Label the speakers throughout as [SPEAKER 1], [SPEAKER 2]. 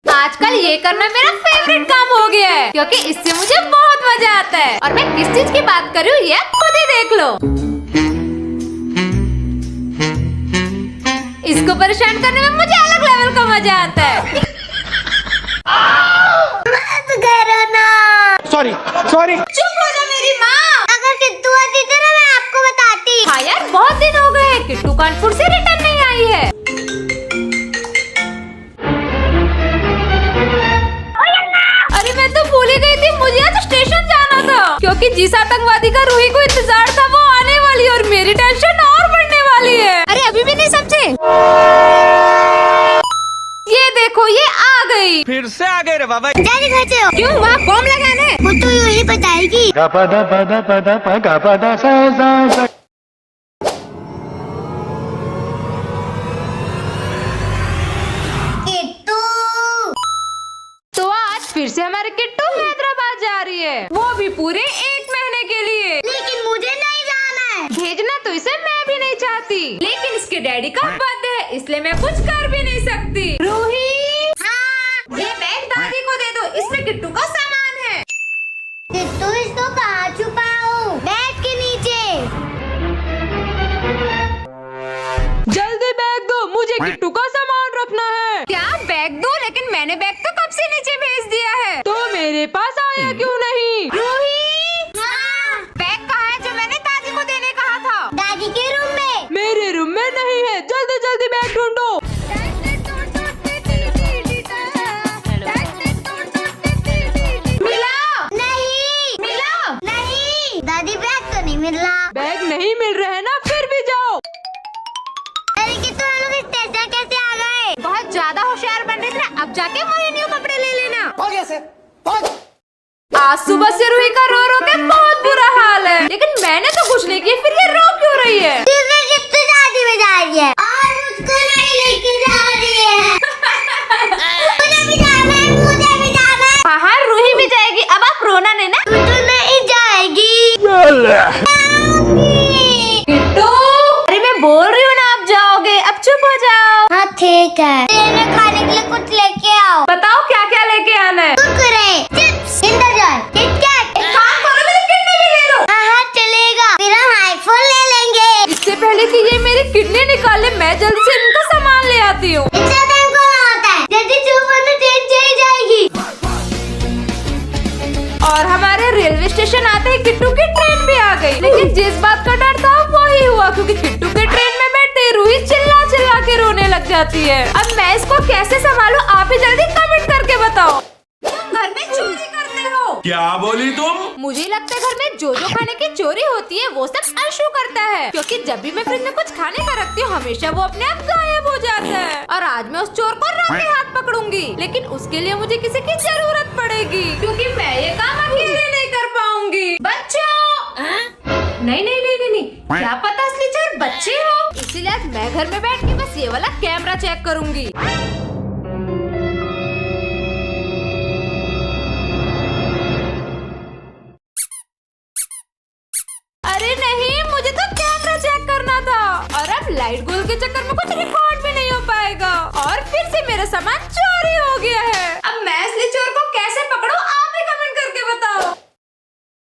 [SPEAKER 1] आजकल ये करना मेरा फेवरेट काम हो गया है, क्योंकि इससे मुझे बहुत मजा आता है। और मैं किस चीज की बात कर रही हूँ ये खुद ही देख लो। इसको परेशान करने में मुझे अलग लेवल का मजा आता है।
[SPEAKER 2] सॉरी
[SPEAKER 1] चुप हो जा मेरी माँ।
[SPEAKER 3] अगर किट्टू आती तो ना मैं आपको बताती।
[SPEAKER 1] हाँ यार, बहुत दिन हो गए किट्टू कानपुर से रिटर्न नहीं आई है। अरे मैं तो भूल ही गई थी, मुझे आज स्टेशन जाना था, क्योंकि जिस आतंकवादी का रूही को इंतजार था वो आने वाली है और मेरी टेंशन और बढ़ने वाली है। अरे अभी भी नहीं समझे? ये देखो ये आ गई।
[SPEAKER 2] फिर से आ गए रे बाबा।
[SPEAKER 3] जाने घर से हो?
[SPEAKER 1] क्यों, वहाँ बॉम्ब लगाने?
[SPEAKER 3] वो तो यूँ ही बताएगी। किट्टू।
[SPEAKER 1] तो आज फिर से हमारे किट्टू हैदराबाद जा रही है, वो भी पूरे 1 महीने के लिए।
[SPEAKER 3] लेकिन मुझे नहीं जाना है।
[SPEAKER 1] भेजना तो इसे मैं भी नहीं चाहती, लेकिन इसके डैडी का बर्थडे है, इसलिए मैं कुछ कर भी नहीं सकती। रूही,
[SPEAKER 3] हाँ।
[SPEAKER 1] ये बैग दादी को दे दो, इसमें किट्टू का सामान है।
[SPEAKER 3] किट्टू इसको कहाँ छुपाऊं? बेड के नीचे।
[SPEAKER 1] जल्दी बैग दो, मुझे किट्टू का सामान रखना है। क्या बैग दो? लेकिन मैंने बैग तो कब से नीचे भेज दिया है। तो मेरे पास आया क्यों नहीं? रूही,
[SPEAKER 3] हाँ।
[SPEAKER 1] बैग कहाँ है जो मैंने दादी को देने कहा था?
[SPEAKER 3] दादी के रूम में।
[SPEAKER 1] मेरे रूम में नहीं है, जल्दी जल्दी बैग ढूंढो। मिला?
[SPEAKER 3] नहीं।
[SPEAKER 1] मिला?
[SPEAKER 3] नहीं। दादी बैग तो नहीं मिल रहा।
[SPEAKER 1] बैग नहीं मिल रहा है ना, फिर भी जाओ।
[SPEAKER 3] अरे किट्टू हम लोग स्टेशन कैसे आ गए?
[SPEAKER 1] बहुत ज्यादा होशियार बन रहे थे ना, अब जाके वही न्यू कपड़े ले लेना। आज सुबह से रूही का रो रो के बहुत बुरा हाल है, लेकिन मैंने तो कुछ नहीं किया, फिर ये रो क्यों रही है?
[SPEAKER 3] क्योंकि किट्टू शादी में जा रही है और मुझको नहीं लेके जा रही है। मुझे भी जाना है, मुझे भी जाना है।
[SPEAKER 1] हाँ हाँ, रूही भी जाएगी, अब आप रोना नहीं ना।
[SPEAKER 3] किट्टू नहीं जाएगी।
[SPEAKER 1] किट्टू, अरे मैं बोल रही हूँ ना, आप जाओगे, अब चुप हो जाओ।
[SPEAKER 3] हाँ ठीक है। मेरे खाने के लिए कुछ लेके आओ।
[SPEAKER 1] बताओ क्या क्या लेके आना है?
[SPEAKER 3] Kurkure, chips, Kinder Joy, KitKat.
[SPEAKER 1] एक काम करो, मेरी किडनी भी ले लो।
[SPEAKER 3] हाँ हाँ चलेगा, फिर हम आईफोन ले लेंगे।
[SPEAKER 1] इससे पहले कि ये मेरी किडनी निकाले, मैं जल्दी से इनका सामान ले आती हूँ।
[SPEAKER 3] इतना टाइम कौन होता है? जल्दी चुप वरना ट्रेन चली जाएगी।
[SPEAKER 1] और हमारे रेलवे स्टेशन आते ही किट्टू की ट्रेन भी आ गई, लेकिन जिस बात का डर था वही हुआ, क्योंकि किट्टू के ट्रेन में बैठते ही रूही चिल्ला चिल्ला के रोने लग जाती है। अब मैं इसको कैसे संभालूं, आप ही जल्दी कमेंट करके बताओ। तुम घर में चोरी करते हो?
[SPEAKER 2] क्या बोली तुम?
[SPEAKER 1] मुझे लगता है घर में जो खाने की चोरी होती है वो सब अंशु करता है, क्योंकि जब भी मैं फ्रिज में कुछ खाने का रखती हूँ हमेशा वो अपने आप गायब हो जाता है। और आज मैं उस चोर को रात हाथ पकड़ूंगी, लेकिन उसके लिए मुझे किसी की जरूरत पड़ेगी, क्योंकि मैं ये काम अकेले नहीं कर पाऊंगी। बच्चों, नहीं नहीं नहीं नहीं नहीं, क्या पता असली चोर बच्चे हो, इसीलिए आज मैं घर में बैठ के बस ये वाला कैमरा चेक करूंगी। अरे नहीं, मुझे तो कैमरा चेक करना था, और अब लाइट गोल के चक्कर में कुछ रिकॉर्ड भी नहीं हो पाएगा, और फिर से मेरा सामान चोरी हो गया है। अब मैं असली चोर को कैसे पकड़ूं, आप ही कमेंट करके बताओ।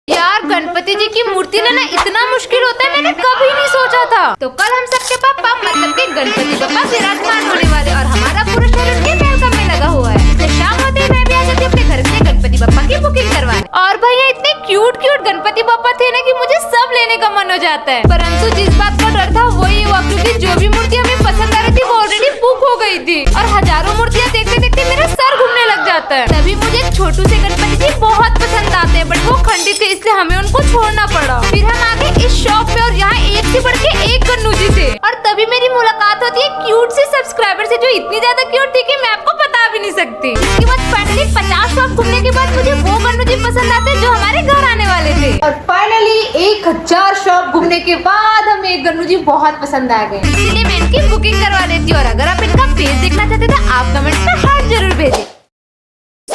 [SPEAKER 1] यार, गणपति जी की मूर्ति लेना इतना मुश्किल होता है, मैंने कभी नहीं सोचा था। तो कल हम सबके पापा मतलब के गणपति बप्पा विराजमान होने वाले, और हमारा पूरा शहर उनके वेलकम में लगा हुआ है। तो शाम होते ही मैं भी आ जाती अपने घर से गणपति बप्पा की बुकिंग करवाने। और भैया इतने क्यूट क्यूट गणपति बप्पा थे ना कि मुझे सब लेने का मन हो जाता है, परंतु जिस बात का डर था वही हुआ, क्योंकि जो भी मूर्ति हमें पसंद आ रही थी वो ऑलरेडी बुक हो गई थी, और हजारों मूर्तियाँ देखते देखते मेरा सर घूमने लग जाता है। तभी मुझे छोटू से गणपति जी बहुत पसंद आते हैं, बट वो खंडित थे, इसलिए हमें उनको छोड़ना पड़ा। फिर हम आ गए इस शॉप में, और यहाँ एक से बढ़ के एक गन्नू जी थे, और तभी मेरी मुलाकात होती है क्यूट से सब्सक्राइबर से, जो इतनी ज्यादा क्यूट थी कि मैं आपको बता भी नहीं सकती। इसके बाद फाइनली 50 शॉप घूमने के बाद मुझे वो गन्नू जी पसंद आते जो हमारे घर आने वाले थे, और फाइनली 1000 शॉप घूमने के बाद हमें एक गन्नू जी बहुत पसंद आ गए, इसलिए मैं इनकी बुकिंग करवा देती हूँ। और अगर आप इनका फेस देखना चाहते तो आप कमेंट में हार्ट जरूर भेजें।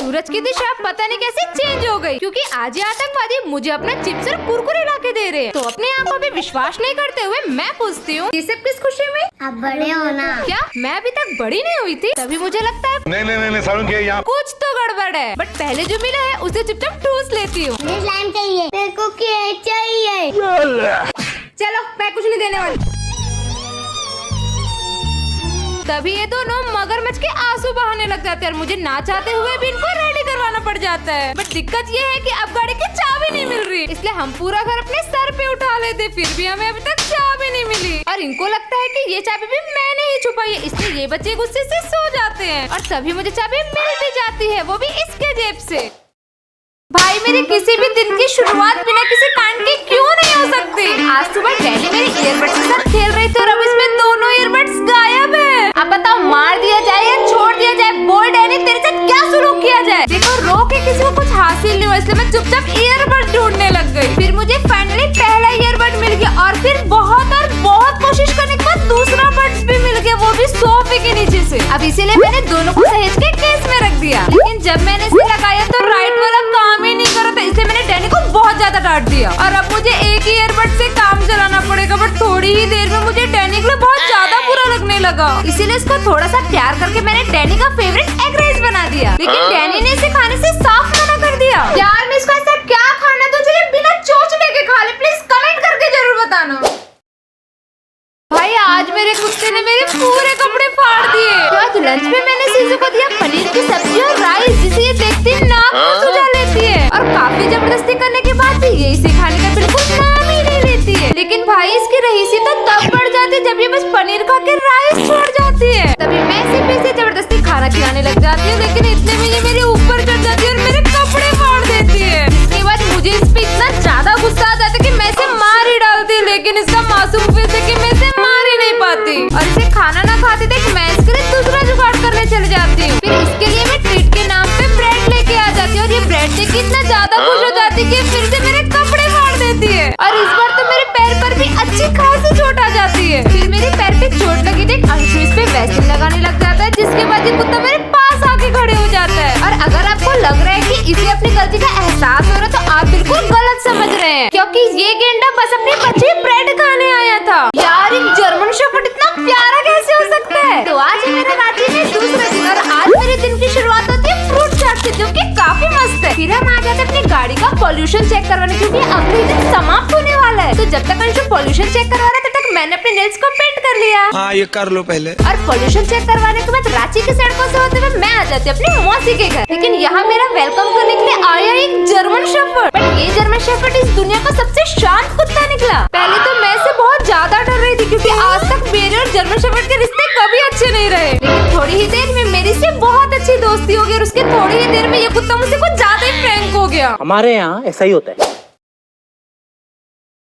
[SPEAKER 1] सूरज की दिशा पता नहीं कैसे चेंज हो गई, क्योंकि आज ये आतंकवादी मुझे अपना चिप्स और कुरकुरे ला के दे रहे हैं। तो अपने आंखों पे विश्वास नहीं करते हुए मैं पूछती हूँ, ये सब किस खुशी में?
[SPEAKER 3] अब बड़े होना।
[SPEAKER 1] क्या मैं अभी तक बड़ी नहीं हुई थी? तभी मुझे लगता है
[SPEAKER 2] नहीं सारुण के यहाँ
[SPEAKER 1] कुछ तो गड़बड़ है। बट पहले जो मिला है उसे चुपचाप ठूस लेती हूँ।
[SPEAKER 3] मुझे स्लाइम चाहिए। मेरे को केक चाहिए।
[SPEAKER 1] चलो मैं कुछ नहीं देने वाली। तभी ये दोनों मगरमच्छ के आंसू बहाने लग जाते हैं और मुझे ना चाहते हुए भी इनको रेडी करवाना पड़ जाता है। बट दिक्कत ये है कि अब गाड़ी की चाबी नहीं मिल रही, इसलिए हम पूरा घर अपने सर पे उठा लेते, फिर भी हमें अभी तक चाबी नहीं मिली। और इनको लगता है कि ये चाबी भी मैंने ही छुपाई है, इसलिए ये बच्चे गुस्से से सो जाते हैं और तभी मुझे चाबी मिल भी जाती है, वो भी इसके जेब से। भाई मेरे किसी भी दिन की शुरुआत बिना किसी कांड के क्यों नहीं हो सकती? आज सुबह डैडी मेरे ईयरबड्स के साथ खेल रही थी और अब इसमें दोनों ईयरबड्स गायब है। अब बताओ मार दिया जाए या छोड़ दिया जाए? बोल डैडी तेरे साथ क्या सुलूक किया जाए? देखो रो के किसी को कुछ हासिल नहीं हुआ, इसलिए मैं चुपचाप ईयरबड ढूंढने लग गई। फिर मुझे फाइनली पहला ईयरबड मिल गया और फिर बहुत कोशिश करने के बाद दूसरा बड्स भी मिल गया, वो भी सोफे के नीचे से। अब इसीलिए मैंने दोनों को सहेज के केस में रख दिया। लेकिन जब मैंने इसे लगाया तो राइट वाला काम ही नहीं कर रहा था, इसलिए मैंने डैनी को बहुत ज्यादा डांट दिया और अब मुझे एक ही ईयरबड से काम चलाना पड़ेगा। बट थोड़ी ही देर में मुझे डैनी के लिए बहुत ज्यादा बुरा लगने लगा, इसीलिए इसको थोड़ा सा प्यार करके मैंने डैनी का फेवरेट एग राइस बना दिया। लेकिन डैनी ने इसे खाने से साफ मना कर दिया। यार मैं इसको ऐसा क्या खाना तो चलिए बिना चोचले के खा ले, प्लीज कमेंट करके जरूर बताना। भाई आज मेरे कुत्ते ने मेरे पूरे कपड़े फाड़ दिए। तो आज लंच में मैंने सीजू को दिया पनीर की सब्जी और राइस, जिसे ये देखती नाक में सुझा लेती है और काफी जबरदस्ती करने के बाद भी ये इसे खाने का बिल्कुल नाम ही नहीं लेती है। लेकिन भाई इसकी रईसी तो तब बढ़ जाती है जब ये बस पनीर खा के राइस छोड़ जाती है। तभी मैं इसे जबरदस्ती खाना खिलाने लग जाती हूँ, लेकिन इतने में ये मेरे ऊपर चढ़ जाती है और मेरे कपड़े फाड़ देती है। इसके बाद मुझे इस पे इतना ज्यादा गुस्सा आ जाता है कि मैं इसे मार ही डालती, लेकिन इसका मासूम फेस है कि मैं इसे मार ही नहीं पाती और इसे खाना ना खाते देख मैं इसके लिए दूसरा जुगाड़ करने चले जाती हूँ। फिर इसके लिए मैं ट्रीट के नाम पे ब्रेड लेके आ जाती हूँ और ये ब्रेड देख के इतना ज्यादा खुश हो जाती है कि फिर से मेरे कपड़े फाड़ देती है और इस बार तो मेरे पैर पर भी अच्छी खासी चोट आ जाती है। फिर मेरे पैर पे चोट लगी देख अंशु इस पे वैक्सीन लगाने लग जाता है, जिसके बाद ये कुत्ता मेरे पास आके खड़े हो जाता है। और अगर आपको लग रहा है कि इसे अपनी गलती का एहसास हो रहा है तो आप बिल्कुल गलत समझ रहे हैं, क्योंकि ये गेंडा बस अपनी बच्ची ब्रेड खाने आया था। यार एक जर्मन शेफर्ड इतना प्यारा कैसे हो सकता है? तो आज है मेरा रांची में दूसरा दिन और आज मेरे दिन की शुरुआत होती है फ्रूट चाट से, जो कि काफी मस्त है। फिर हम आ जाते हैं अपनी गाड़ी का पॉल्यूशन चेक करवाने, क्योंकि अगले दिन समाप्त होने वाला है। तो जब तक अंशु पॉल्यूशन चेक करवा रहा है तब तक मैंने अपने नेल्स को पेंट कर लिया।
[SPEAKER 2] हाँ ये कर लो पहले।
[SPEAKER 1] और पॉल्यूशन चेक करवाने के बाद रांची के सड़कों से होते हुए मैं आ जाती हूँ अपनी मौसी के घर। लेकिन यहाँ मेरा वेलकम करने के लिए आया एक जर्मन शेफर्ड। बट ये जर्मन शेफर्ड इस दुनिया का सबसे शांत कुत्ता निकला। पहले तो मैं इससे बहुत ज्यादा डर रही थी, क्योंकि आज तक मेरे और जर्मन शेफर्ड के रिश्ते कभी अच्छे नहीं रहे। लेकिन थोड़ी ही देर में मेरी से बहुत अच्छी दोस्ती हो गई और उसके थोड़ी ही देर में ये कुत्ता मुझसे कुछ ज्यादा ही फ्रैंक हो गया।
[SPEAKER 4] हमारे यहाँ ऐसा ही होता है।